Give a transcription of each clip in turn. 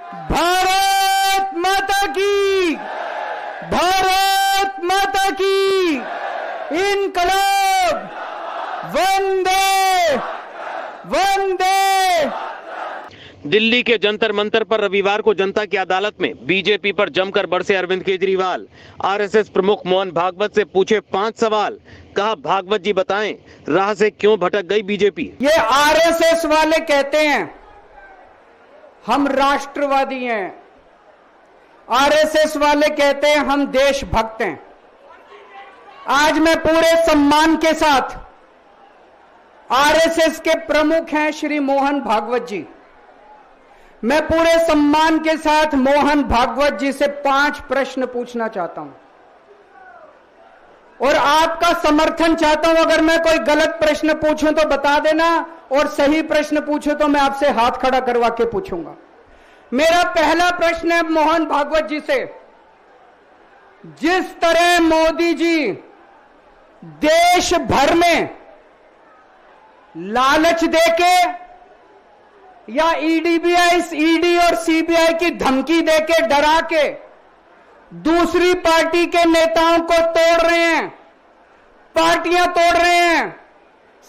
भारत माता की, भारत माता की इनकलाब, वंदे वंदे। दिल्ली के जंतर मंतर पर रविवार को जनता की अदालत में बीजेपी पर जमकर बरसे अरविंद केजरीवाल। आरएसएस प्रमुख मोहन भागवत से पूछे 5 सवाल। कहा, भागवत जी बताएं, राह से क्यों भटक गई बीजेपी। ये आरएसएस वाले कहते हैं हम राष्ट्रवादी हैं, आरएसएस वाले कहते हैं हम देशभक्त हैं। आज मैं पूरे सम्मान के साथ, आरएसएस के प्रमुख हैं श्री मोहन भागवत जी, मैं पूरे सम्मान के साथ मोहन भागवत जी से 5 प्रश्न पूछना चाहता हूं और आपका समर्थन चाहता हूं। अगर मैं कोई गलत प्रश्न पूछूं तो बता देना, और सही प्रश्न पूछूं तो मैं आपसे हाथ खड़ा करवा के पूछूंगा। मेरा पहला प्रश्न है मोहन भागवत जी से, जिस तरह मोदी जी देश भर में लालच देके या ईडी और सीबीआई की धमकी देके, डरा के दूसरी पार्टी के नेताओं को तोड़ रहे हैं, पार्टियां तोड़ रहे हैं,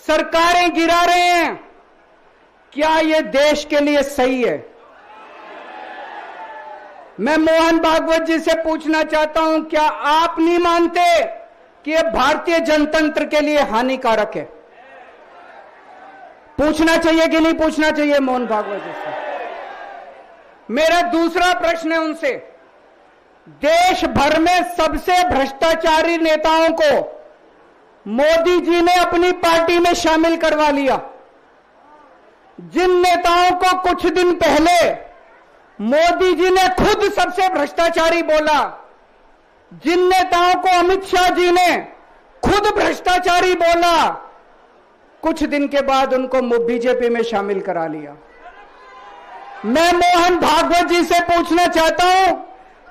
सरकारें गिरा रहे हैं, क्या यह देश के लिए सही है? मैं मोहन भागवत जी से पूछना चाहता हूं, क्या आप नहीं मानते कि यह भारतीय जनतंत्र के लिए हानिकारक है? पूछना चाहिए कि नहीं पूछना चाहिए मोहन भागवत जी से? मेरा दूसरा प्रश्न है उनसे, देश भर में सबसे भ्रष्टाचारी नेताओं को मोदी जी ने अपनी पार्टी में शामिल करवा लिया। जिन नेताओं को कुछ दिन पहले मोदी जी ने खुद सबसे भ्रष्टाचारी बोला, जिन नेताओं को अमित शाह जी ने खुद भ्रष्टाचारी बोला, कुछ दिन के बाद उनको बीजेपी में शामिल करा लिया। मैं मोहन भागवत जी से पूछना चाहता हूं,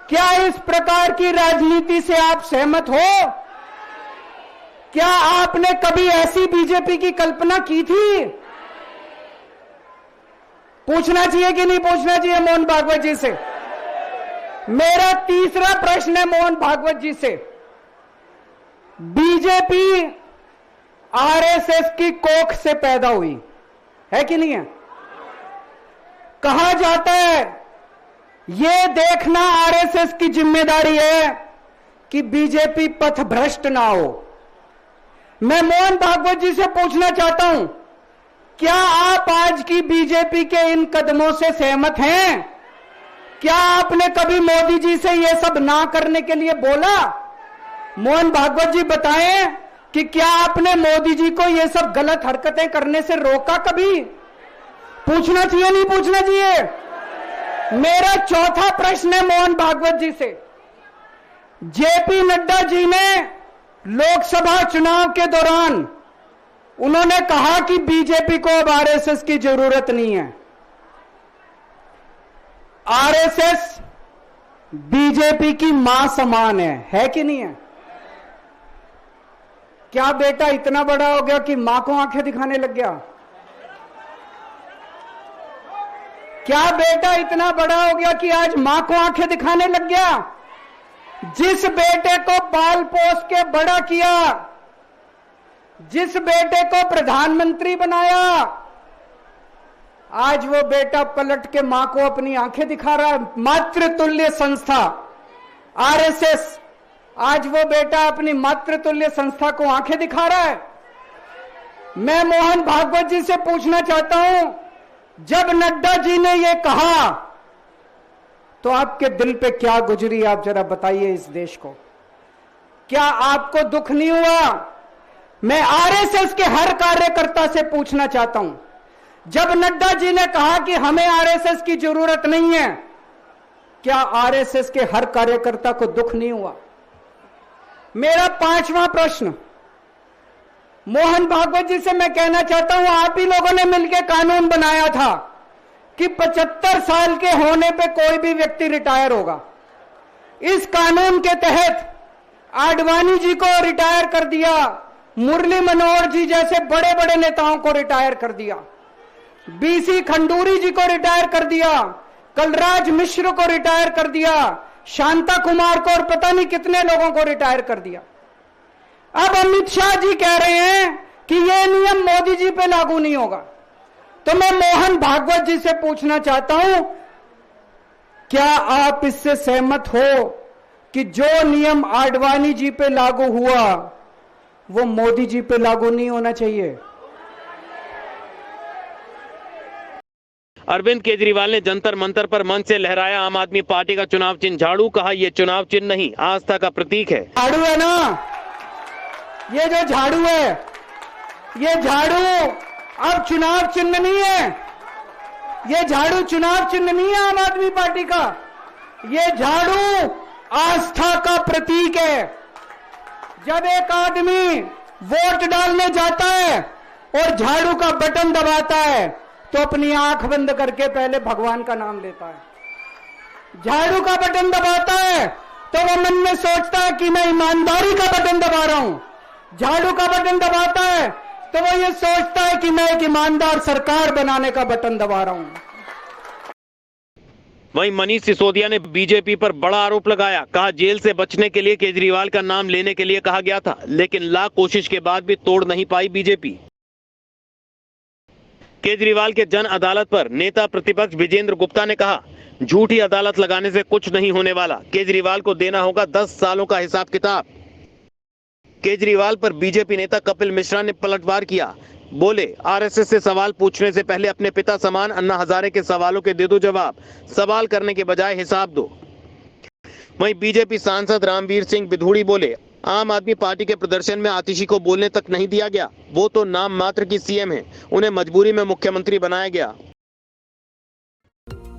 क्या इस प्रकार की राजनीति से आप सहमत हो? क्या आपने कभी ऐसी बीजेपी की कल्पना की थी? पूछना चाहिए कि नहीं पूछना चाहिए मोहन भागवत जी से? मेरा तीसरा प्रश्न है मोहन भागवत जी से, बीजेपी आरएसएस की कोख से पैदा हुई है कि नहीं है? कहा जाता है यह देखना आरएसएस की जिम्मेदारी है कि बीजेपी पथभ्रष्ट ना हो। मैं मोहन भागवत जी से पूछना चाहता हूं, क्या आप आज की बीजेपी के इन कदमों से सहमत हैं? क्या आपने कभी मोदी जी से यह सब ना करने के लिए बोला? मोहन भागवत जी बताएं कि क्या आपने मोदी जी को यह सब गलत हरकतें करने से रोका कभी? पूछना चाहिए नहीं पूछना चाहिए? मेरा चौथा प्रश्न है मोहन भागवत जी से, जेपी नड्डा जी ने लोकसभा चुनाव के दौरान उन्होंने कहा कि बीजेपी को अब आरएसएस की जरूरत नहीं है। आरएसएस बीजेपी की मां समान है कि नहीं है? क्या बेटा इतना बड़ा हो गया कि मां को आंखें दिखाने लग गया? क्या बेटा इतना बड़ा हो गया कि आज मां को आंखें दिखाने लग गया? जिस बेटे को पाल पोस के बड़ा किया, जिस बेटे को प्रधानमंत्री बनाया, आज वो बेटा पलट के मां को अपनी आंखें दिखा रहा है। मातृतुल्य संस्था आरएसएस, आज वो बेटा अपनी मातृतुल्य संस्था को आंखें दिखा रहा है। मैं मोहन भागवत जी से पूछना चाहता हूं, जब नड्डा जी ने यह कहा तो आपके दिल पे क्या गुजरी, आप जरा बताइए इस देश को। क्या आपको दुख नहीं हुआ? मैं आरएसएस के हर कार्यकर्ता से पूछना चाहता हूं, जब नड्डा जी ने कहा कि हमें आरएसएस की जरूरत नहीं है, क्या आरएसएस के हर कार्यकर्ता को दुख नहीं हुआ? मेरा पांचवा प्रश्न मोहन भागवत जी से मैं कहना चाहता हूं, आप ही लोगों ने मिलकर कानून बनाया था कि 75 साल के होने पे कोई भी व्यक्ति रिटायर होगा। इस कानून के तहत आडवाणी जी को रिटायर कर दिया, मुरली मनोहर जी जैसे बड़े बड़े नेताओं को रिटायर कर दिया, बीसी खंडूरी जी को रिटायर कर दिया, कलराज मिश्र को रिटायर कर दिया, शांता कुमार को और पता नहीं कितने लोगों को रिटायर कर दिया। अब अमित शाह जी कह रहे हैं कि यह नियम मोदी जी पे लागू नहीं होगा। तो मैं मोहन भागवत जी से पूछना चाहता हूं, क्या आप इससे सहमत हो कि जो नियम आडवाणी जी पे लागू हुआ वो मोदी जी पे लागू नहीं होना चाहिए? अरविंद केजरीवाल ने जंतर मंतर पर मंच से लहराया आम आदमी पार्टी का चुनाव चिन्ह झाड़ू। कहा यह चुनाव चिन्ह नहीं, आस्था का प्रतीक है। झाड़ू है ना, ये जो झाड़ू है, ये झाड़ू अब चुनाव चिन्ह नहीं है। ये झाड़ू चुनाव चिन्ह नहीं है आम आदमी पार्टी का, ये झाड़ू आस्था का प्रतीक है। जब एक आदमी वोट डालने जाता है और झाड़ू का बटन दबाता है तो अपनी आंख बंद करके पहले भगवान का नाम लेता है। झाड़ू का बटन दबाता है तो वो मन में सोचता है कि मैं ईमानदारी का बटन दबा रहा हूं। झाड़ू का बटन दबाता है तो वो ये सोचता है कि मैं एक ईमानदार सरकार बनाने का बटन दबा रहा हूं। वहीं मनीष सिसोदिया ने बीजेपी पर बड़ा आरोप लगाया। कहा जेल से बचने के लिए केजरीवाल का नाम लेने के लिए कहा गया था, लेकिन लाख कोशिश के बाद भी तोड़ नहीं पाई बीजेपी। केजरीवाल के जन अदालत पर नेता प्रतिपक्ष विजेंद्र गुप्ता ने कहा, झूठी अदालत लगाने से कुछ नहीं होने वाला, केजरीवाल को देना होगा 10 सालों का हिसाब किताब। केजरीवाल पर बीजेपी नेता कपिल मिश्रा ने पलटवार किया। बोले, आरएसएस से सवाल पूछने से पहले अपने पिता समान अन्ना हजारे के सवालों के दे दो जवाब, सवाल करने के बजाय हिसाब दो। वहीं बीजेपी सांसद रामवीर सिंह बिधूड़ी बोले, आम आदमी पार्टी के प्रदर्शन में आतिशी को बोलने तक नहीं दिया गया, वो तो नाम मात्र की सीएम है, उन्हें मजबूरी में मुख्यमंत्री बनाया गया।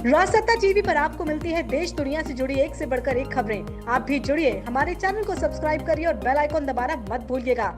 राजसत्ता टीवी पर आपको मिलती है देश दुनिया से जुड़ी एक से बढ़कर एक खबरें। आप भी जुड़िए, हमारे चैनल को सब्सक्राइब करिए और बेल आइकॉन दबाना मत भूलिएगा